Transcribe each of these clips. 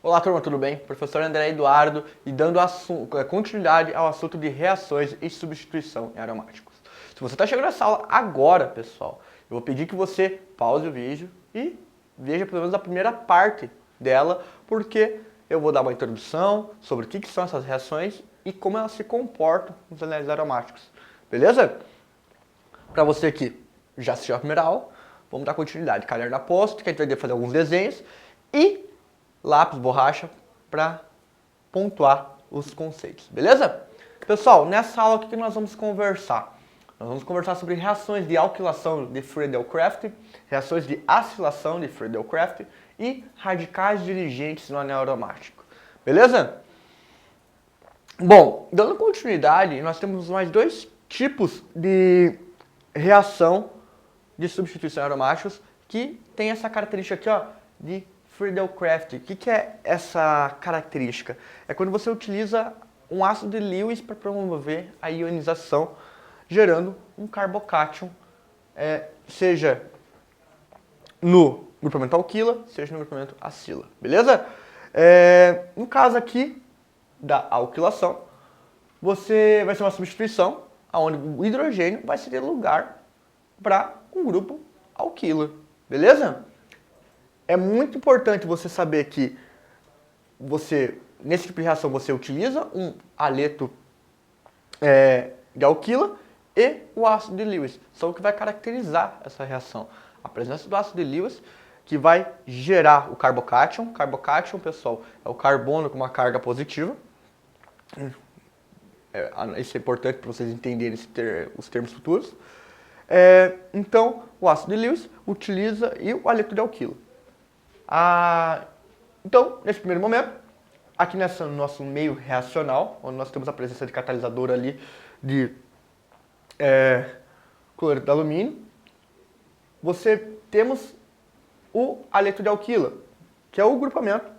Olá turma, tudo bem? Professor André Eduardo e dando continuidade ao assunto de reações e substituição em aromáticos. Se você está chegando nessa aula agora, pessoal, eu vou pedir que você pause o vídeo e veja pelo menos a primeira parte dela, porque eu vou dar uma introdução sobre o que são essas reações e como elas se comportam nos anéis aromáticos. Beleza? Para você que já assistiu a primeira aula, vamos dar continuidade. Caderno aposto, que a gente vai fazer alguns desenhos e lápis, borracha, para pontuar os conceitos, beleza? Pessoal, nessa aula o que nós vamos conversar? Nós vamos conversar sobre reações de alquilação de Friedel-Crafts, reações de acilação de Friedel-Crafts e radicais dirigentes no anel aromático, beleza? Bom, dando continuidade, nós temos mais dois tipos de reação de substituição de aromáticos que tem essa característica aqui, ó, de Friedel-Crafts. O que é essa característica? É quando você utiliza um ácido de Lewis para promover a ionização, gerando um carbocátion, seja no grupamento alquila, seja no grupamento acila, beleza? No caso aqui da alquilação, vai ser uma substituição onde o hidrogênio vai ceder lugar para um grupo alquila, beleza? É muito importante você saber que nesse tipo de reação, você utiliza um aleto de alquila e o ácido de Lewis. São o que vai caracterizar essa reação. A presença do ácido de Lewis que vai gerar o carbocátion. Carbocátion, pessoal, é o carbono com uma carga positiva. Isso é importante para vocês entenderem os termos futuros. Então, o ácido de Lewis utiliza e o aleto de alquila. Então, nesse primeiro momento, aqui no nosso meio reacional, onde nós temos a presença de catalisador ali de cloreto de alumínio, temos o aleto de alquila, que é o grupamento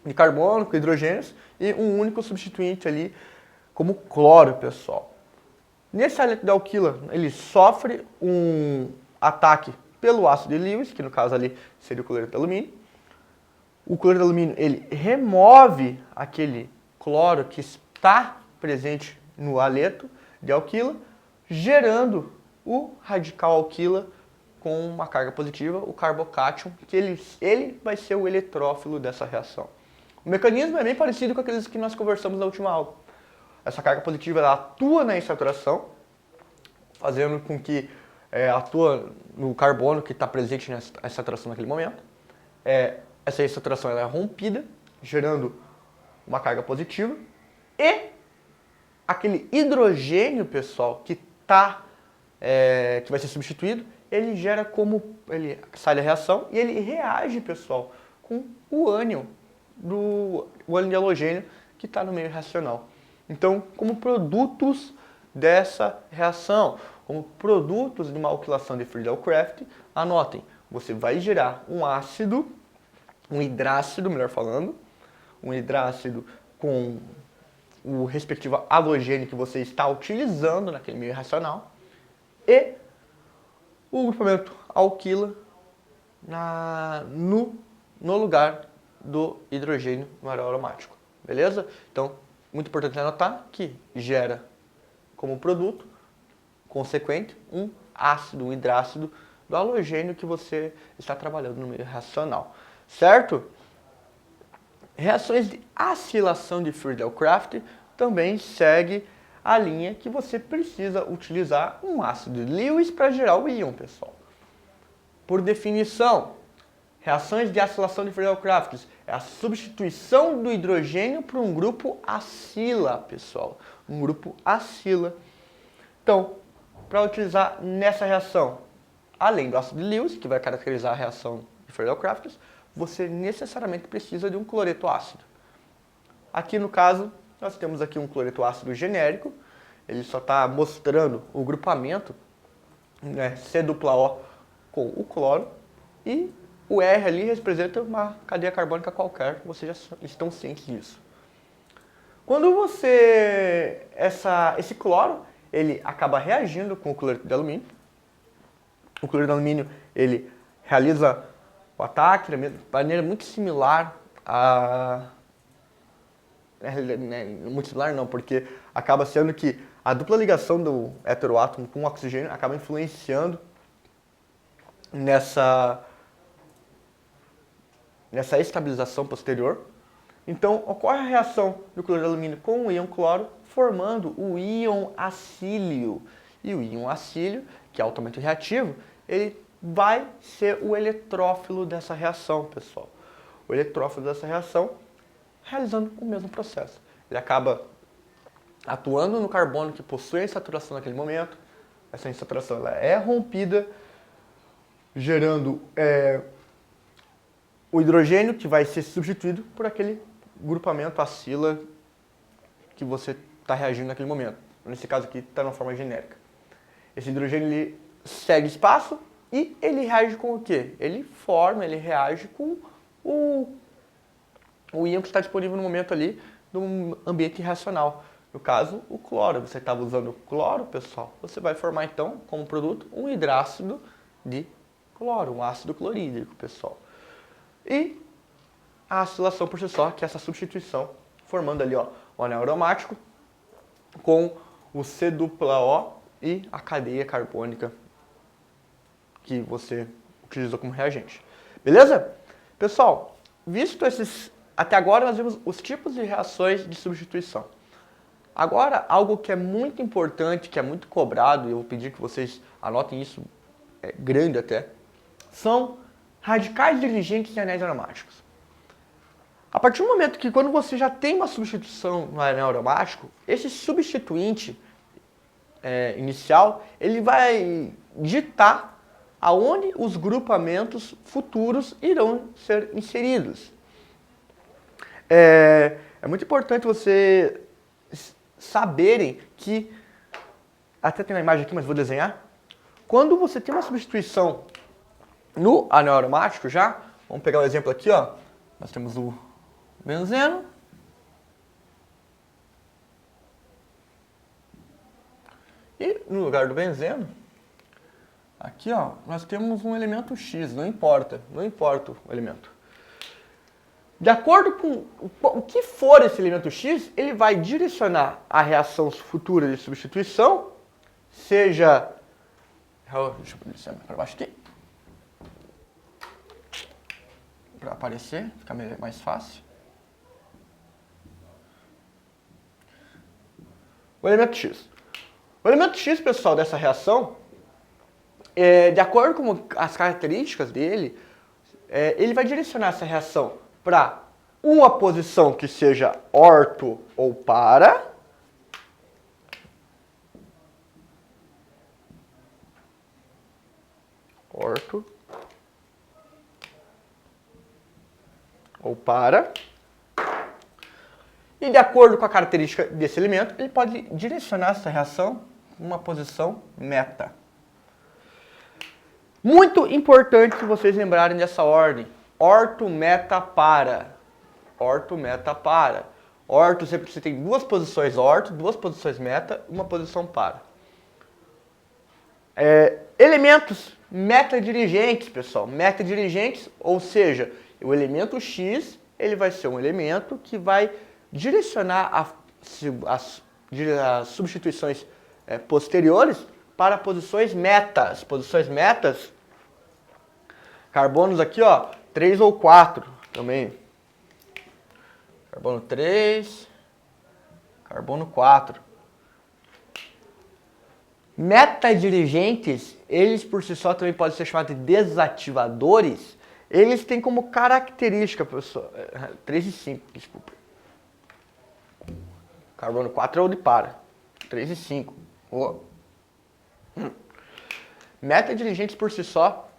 de carbono com hidrogênios e um único substituinte ali como cloro, pessoal. Nesse aleto de alquila, ele sofre um ataque pelo ácido de Lewis, que no caso ali seria o cloreto de alumínio. O cloreto de alumínio, ele remove aquele cloro que está presente no aleto de alquila, gerando o radical alquila com uma carga positiva, o carbocátion, que ele vai ser o eletrófilo dessa reação. O mecanismo é bem parecido com aqueles que nós conversamos na última aula. Essa carga positiva ela atua na insaturação, fazendo com que atua no carbono que está presente nessa saturação naquele momento. Essa saturação ela é rompida, gerando uma carga positiva. E aquele hidrogênio, pessoal, que vai ser substituído, ele sai da reação e ele reage, pessoal, com o ânion de halogênio que está no meio reacional. Então, como produtos dessa reação, como produtos de uma alquilação de Friedel-Crafts, anotem, você vai gerar um hidrácido, melhor falando, um hidrácido com o respectivo halogênio que você está utilizando naquele meio reacional e o grupamento alquila no lugar do hidrogênio no anel aromático, beleza? Então, muito importante anotar que gera como produto consequente um ácido, um hidrácido do halogênio que você está trabalhando no meio reacional, certo? Reações de acilação de Friedel-Crafts também segue a linha que você precisa utilizar um ácido de Lewis para gerar o íon, pessoal. Por definição, reações de acilação de Friedel-Crafts é a substituição do hidrogênio por um grupo acila, pessoal. Um grupo acila. Então, para utilizar nessa reação, além do ácido de Lewis, que vai caracterizar a reação de Friedel-Crafts, você necessariamente precisa de um cloreto ácido. Aqui no caso, nós temos aqui um cloreto ácido genérico. Ele só está mostrando o grupamento, C-O com o cloro, e o R ali representa uma cadeia carbônica qualquer, vocês já estão cientes disso. Quando esse cloro, ele acaba reagindo com o cloreto de alumínio, o cloreto de alumínio, ele realiza o ataque de maneira muito similar multissimilar não, porque acaba sendo que a dupla ligação do heteroátomo com o oxigênio acaba influenciando nessa estabilização posterior. Então, ocorre a reação do cloreto de alumínio com o íon cloro, formando o íon acílio. E o íon acílio, que é altamente reativo, ele vai ser o eletrófilo dessa reação, pessoal. O eletrófilo dessa reação realizando o mesmo processo. Ele acaba atuando no carbono que possui a insaturação naquele momento. Essa insaturação ela é rompida, gerando o hidrogênio, que vai ser substituído por aquele grupamento acila que você está reagindo naquele momento. Nesse caso aqui está na forma genérica. Esse hidrogênio ele segue espaço e ele reage com o quê? Ele reage com o íon que está disponível no momento ali no ambiente reacional. No caso, o cloro. Você estava usando cloro, pessoal, você vai formar então, como produto, um hidrácido de cloro, um ácido clorídrico, pessoal. E a acilação por si só, que é essa substituição, formando ali ó, o anel aromático com o C-O e a cadeia carbônica que você utilizou como reagente. Beleza? Pessoal, visto esses... Até agora nós vimos os tipos de reações de substituição. Agora, algo que é muito importante, que é muito cobrado, e eu vou pedir que vocês anotem isso, é grande até, são radicais dirigentes e anéis aromáticos. A partir do momento que quando você já tem uma substituição no anel aromático, esse substituinte inicial, ele vai ditar aonde os grupamentos futuros irão ser inseridos. É muito importante você saberem que, até tem uma imagem aqui, mas vou desenhar, quando você tem uma substituição no anel aromático já, vamos pegar um exemplo aqui, ó, nós temos o benzeno, e no lugar do benzeno, aqui ó, nós temos um elemento X, não importa o elemento. De acordo com o que for esse elemento X, ele vai direcionar a reação futura de substituição, seja... Deixa eu descer para baixo aqui. Para aparecer, ficar mais fácil. O elemento X. O elemento X, pessoal, dessa reação, de acordo com as características dele, ele vai direcionar essa reação para uma posição que seja orto ou para, orto ou para, e de acordo com a característica desse elemento, ele pode direcionar essa reação para uma posição meta. Muito importante vocês lembrarem dessa ordem. Orto, meta, para. Orto, meta, para. Orto, sempre você tem duas posições orto, duas posições meta, uma posição para. Elementos metadirigentes, pessoal. Metadirigentes, ou seja, o elemento X, ele vai ser um elemento que vai direcionar as substituições posteriores para posições metas. Posições metas, carbonos aqui, ó, 3 ou 4 também. Carbono 3, carbono 4. Metadirigentes, eles por si só também podem ser chamados de desativadores. Eles têm como característica, professor, 3 e 5, desculpa. Carbono 4 é o de para, 3 e 5. Oh. Metadirigentes por si só,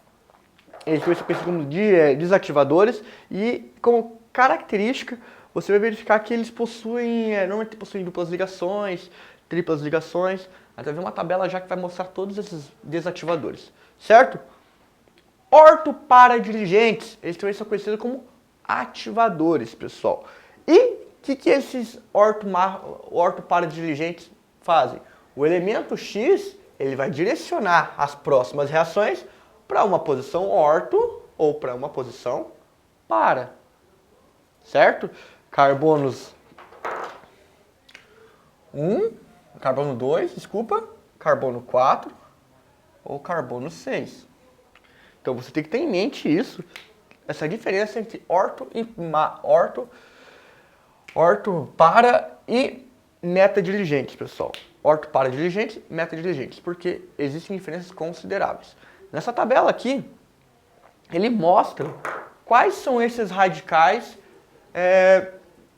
eles são conhecidos como desativadores e como característica você vai verificar que eles possuem, normalmente possuem duplas ligações, triplas ligações. Até ver uma tabela já que vai mostrar todos esses desativadores, certo? Ortoparadirigentes, eles também são conhecidos como ativadores, pessoal. E o que esses ortoparadirigentes fazem? O elemento X, ele vai direcionar as próximas reações para uma posição orto ou para uma posição para. certo? Carbonos 1, carbono 2, desculpa, carbono 4 ou carbono 6. Então você tem que ter em mente isso, essa diferença entre orto, para e meta-dirigentes, pessoal. Orto para dirigentes, meta-dirigentes, porque existem diferenças consideráveis. Nessa tabela aqui, ele mostra quais são esses radicais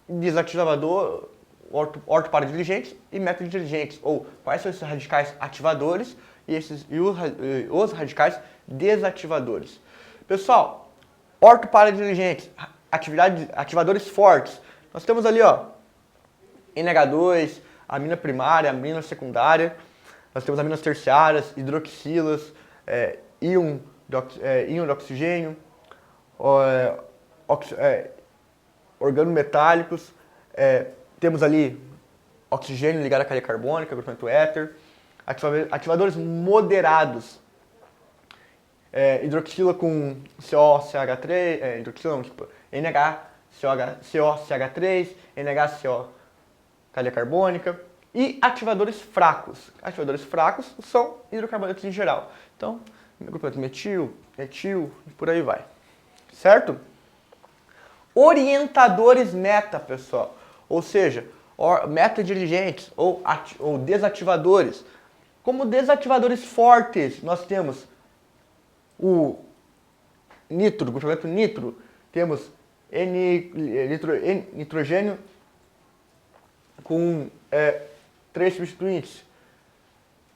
desativador, orto para dirigentes e meta-dirigentes, ou quais são esses radicais ativadores e os radicais desativadores. Pessoal, orto para dirigentes, ativadores fortes. Nós temos ali, ó, NH2, amina primária, amina secundária. Nós temos aminas terciárias, hidroxilas, íon de oxigênio, organometálicos. Temos ali oxigênio ligado à cadeia carbônica, grupamento éter. Ativadores moderados. Hidroxila com COCH3, hidroxila não, tipo, NHCOCH3, NHCO, cadeia carbônica. E ativadores fracos. Ativadores fracos são hidrocarbonetos em geral. Então, grupamento metil, etil, e por aí vai. Certo? Orientadores meta, pessoal. Ou seja, meta-dirigentes ou desativadores. Como desativadores fortes, nós temos o nitro, grupamento nitro, temos nitrogênio com 3 substituintes,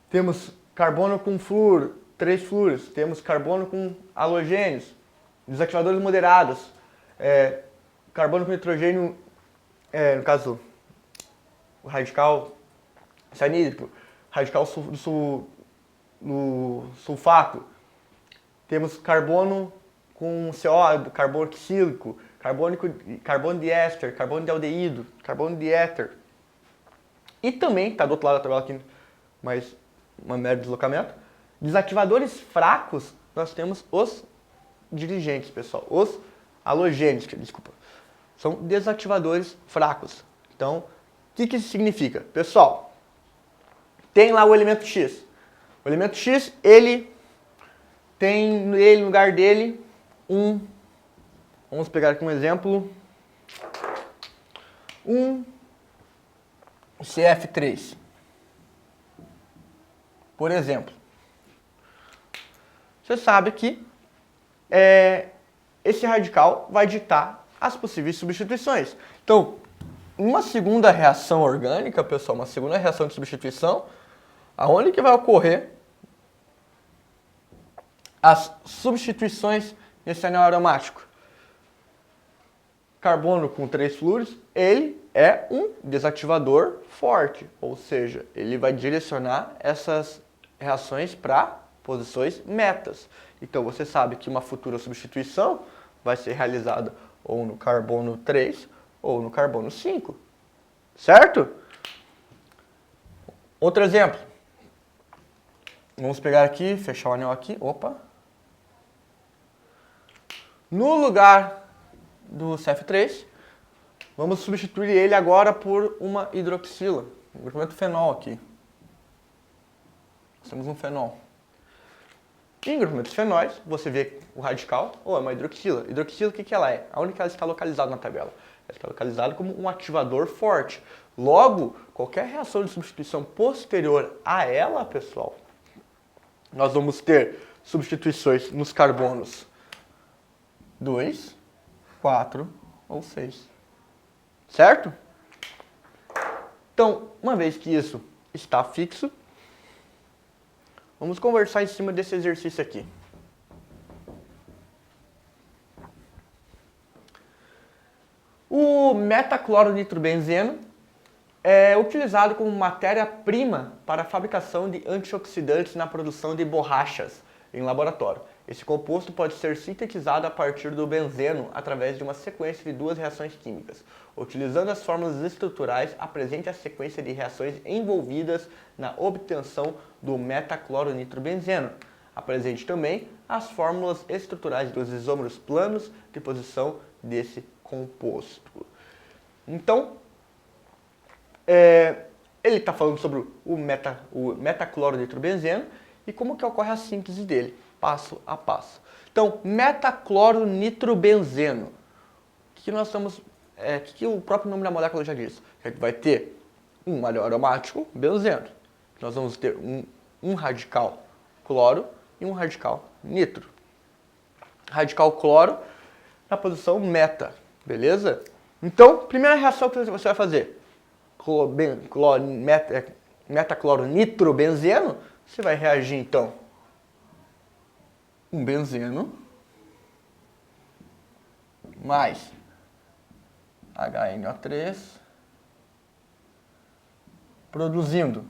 temos carbono com flúor, 3 flúoros, temos carbono com halogênios, desativadores moderados, carbono com nitrogênio, no caso, o radical cianídrico, radical no sulfato. Temos carbono com CO, carbono oxílico, carbono de éster, carbono de aldeído, carbono de éter. E também, está do outro lado da tabela aqui, mas uma média de deslocamento. Desativadores fracos, nós temos os dirigentes, pessoal. Os halogênios, desculpa. São desativadores fracos. Então, o que isso significa? Pessoal, tem lá o elemento X. O elemento X, ele tem no lugar dele vamos pegar aqui um exemplo, um CF3, por exemplo. Você sabe que esse radical vai ditar as possíveis substituições. Então, uma segunda reação orgânica, pessoal, uma segunda reação de substituição, aonde que vai ocorrer as substituições nesse anel aromático? Carbono com 3 flúoros, ele é um desativador forte, ou seja, ele vai direcionar essas reações para posições metas. Então você sabe que uma futura substituição vai ser realizada ou no carbono 3 ou no carbono 5, certo? Outro exemplo. Vamos pegar aqui, fechar o anel aqui, opa. No lugar do CF3, vamos substituir ele agora por uma hidroxila, um grupamento fenol aqui. Nós temos um fenol. Em grupamentos fenóis, você vê o radical, ou é uma hidroxila. Hidroxila, o que ela é? Aonde que ela está localizada na tabela? Ela está localizada como um ativador forte. Logo, qualquer reação de substituição posterior a ela, pessoal, nós vamos ter substituições nos carbonos 2, 4 ou 6. Certo? Então, uma vez que isso está fixo, vamos conversar em cima desse exercício aqui. O metacloronitrobenzeno é utilizado como matéria-prima para a fabricação de antioxidantes na produção de borrachas em laboratório. Esse composto pode ser sintetizado a partir do benzeno através de uma sequência de 2 reações químicas. Utilizando as fórmulas estruturais, apresente a sequência de reações envolvidas na obtenção do metacloronitrobenzeno. Apresente também as fórmulas estruturais dos isômeros planos de posição desse composto. Então, ele está falando sobre o metacloronitrobenzeno e como que ocorre a síntese dele, passo a passo. Então, metacloronitrobenzeno. O que nós estamos... que o próprio nome da molécula já diz? Que vai ter um malhar aromático, benzeno. Nós vamos ter um radical cloro e um radical nitro. Radical cloro na posição meta, beleza? Então, primeira reação que você vai fazer, metacloronitrobenzeno, você vai reagir então um benzeno mais HNO3 produzindo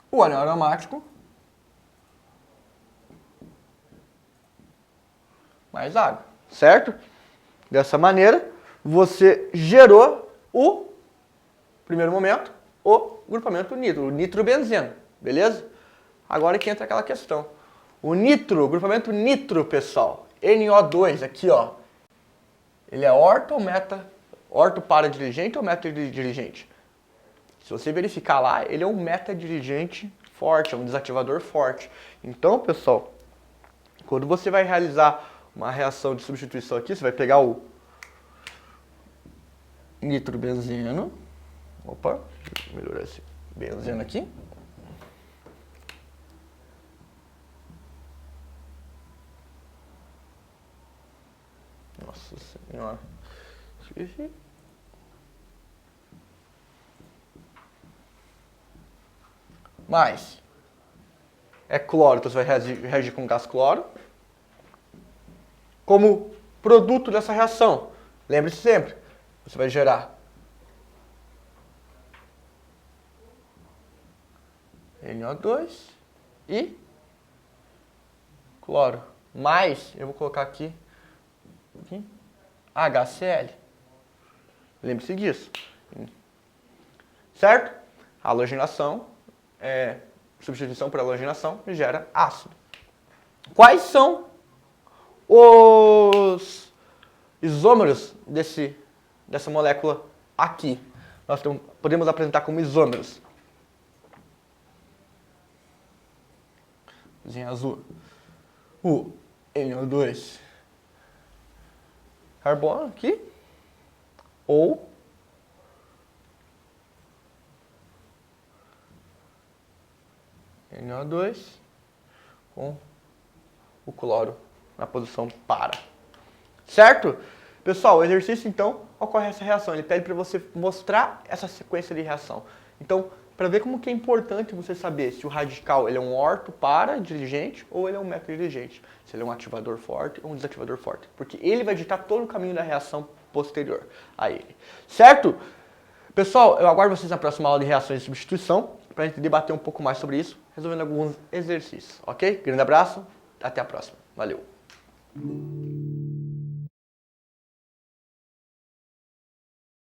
o anel aromático mais água, certo? Dessa maneira, você gerou o primeiro momento, o grupamento nitro, o nitrobenzeno, beleza? Agora que entra aquela questão. O nitro, o grupamento nitro, pessoal, NO2 aqui, ó, ele é orto ou meta, orto para dirigente ou meta dirigente? Se você verificar lá, ele é um meta dirigente forte, é um desativador forte. Então, pessoal, quando você vai realizar uma reação de substituição aqui, você vai pegar o nitrobenzeno. Opa, deixa eu melhorar esse benzeno aqui. Nossa Senhora. Esqueci. Mais. É cloro, então você vai reagir com gás cloro. Como produto dessa reação, lembre-se sempre, você vai gerar NO2 e cloro. Mais, eu vou colocar aqui HCl. Lembre-se disso. Certo? Halogenação, substituição por halogenação gera ácido. Quais são os isômeros dessa molécula aqui? Nós podemos apresentar como isômeros. Em azul. O NO2 carbono aqui. Ou NO2 com o cloro na posição para. Certo? Pessoal, o exercício então ocorre essa reação. Ele pede para você mostrar essa sequência de reação. Então, para ver como que é importante você saber se o radical ele é um orto para dirigente ou ele é um meta-dirigente. Se ele é um ativador forte ou um desativador forte. Porque ele vai ditar todo o caminho da reação posterior a ele. Certo? Pessoal, eu aguardo vocês na próxima aula de reações de substituição para a gente debater um pouco mais sobre isso, resolvendo alguns exercícios, ok? Grande abraço, até a próxima. Valeu!